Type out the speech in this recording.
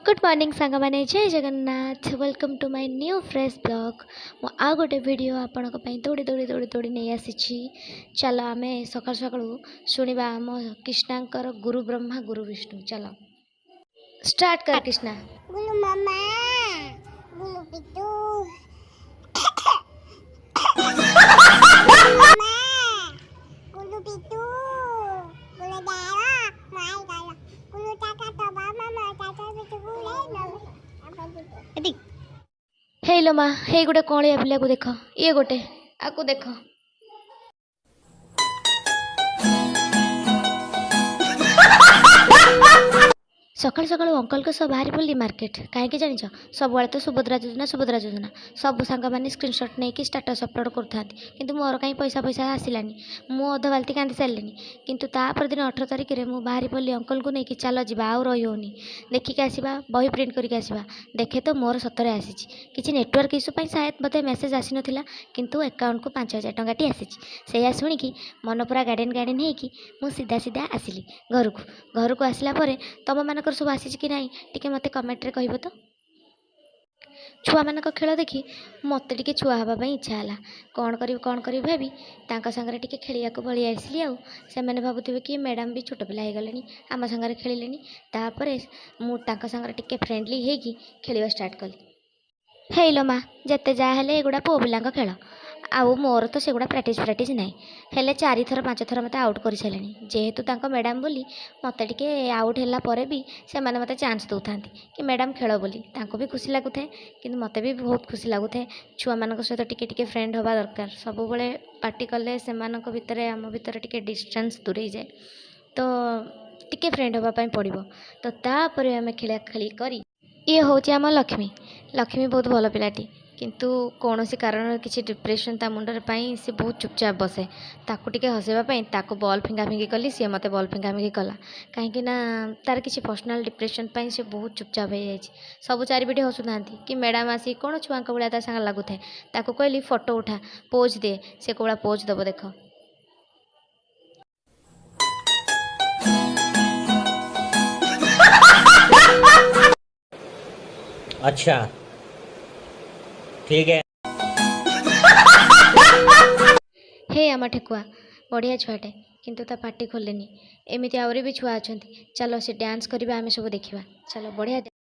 Good morning song मैंने Jai Jagannath welcome to my new fresh blog मु आ गोटे वीडियो आपण दौड़ी दौड़ी दौड़ी दौड़ी नहीं आसी चलो आम सका सका शुणा आम कृष्णांकर गुरु ब्रह्मा गुरु विष्णु चलो स्टार्ट कर कृष्णा। गुरु मामा गुरु पितू मामा गुरु पितू गुरु दावा माय दावा गुरु टाटा तो मामा टाटा पितू गुरु हे लो माँ हे गोटे कौलिया पिला को देख ये गोटे आपको देख सकाल सकाल अंकल के सब बाहरी पड़ी मार्केट कहीं जान सब तो सुभद्रा योजना सब सांग मैंने स्क्रीनशॉट नहीं कि स्टाटस अपलोड कर मोर कहीं पैसा पैसा आसलानी मु अध बाल्टी कांदी सारे किंतु तापर दिन 18 तारिख में मुझे बाहरी पड़ी अंकल को लेकिन चल जा आउ रही देखिक आसवा बही प्रिंट करके आसवा देखे तो मोर सतरे आसी किसी नेटवर्क इश्यू शायद मत मेसेज आसी नाला किंतु अकाउंट को 5000 टंकाटी आसी से शुणिकी मन पूरा गार्डन गार्डन होगी मुझ सीधा सीधा आसिली घर को आसला तुम मान सब आसी कि ना टी मत कमेंट कह तो छुआ मान खेल देखी मत टे छुआ हाँपाई इच्छा है कौन करी भाभी सांगे टे खेलिया पलि आसली से मैंने भावुवे कि मैडम भी छोट पिला गले आम सांगे खेलिले मुझे टे फ्रेंडली होगी खेल स्टार्ट कली हे लो माँ जिते जहाँ एगुड़ा पुओ पिला खेल आउ मोर तो सेगुड़ा प्राक्ट ना हेले 4 थर 5 थर मत आउट कर सारे जेहेतु मैडम बोली मत टे आउट है भी से मैंने मत चांस दौता कि मैडम खेल बोली भी खुशी लगुए कि मत भी बहुत खुशी लगुए छुआ मान सहित टिके फ्रेंड हवा दरकार सब बड़े पार्टी कले से भितर आम भितर टिके डिस्टेंस दूरे जाए तो टिके फ्रेंड हाँपाई पड़ो तो तापर आम खेला खेली करी ये हूँ आम लक्ष्मी लक्ष्मी बहुत भल पिलाटी किंतु कौन सी कारण किसी डिप्रेशन ता मुंडर पाई से बहुत चुपचाप बसे ताकू टिके हसेबाई ताकू बॉल फिंगा फिंगी कली सी मत बॉल फिंगा फिंगी कला कहीं तार किसी पर्सनाल डिप्रेशन पाई से बहुत चुपचाप हो जाए सब चारिपटे हसुना कि मैडम आसी कौन छुआ भाया ता सांगे लगुए ताकू कहली फोटो उठा पोज दे से कौड़ा पोज दब देख अच्छा ठीक है हे आम ठेकुआ बढ़िया छुआटे किंतु ता पार्टी खोलेनी एमती आहरी भी छुआ अच्छा चलो से डांस करवा आम सब देखा चलो बढ़िया।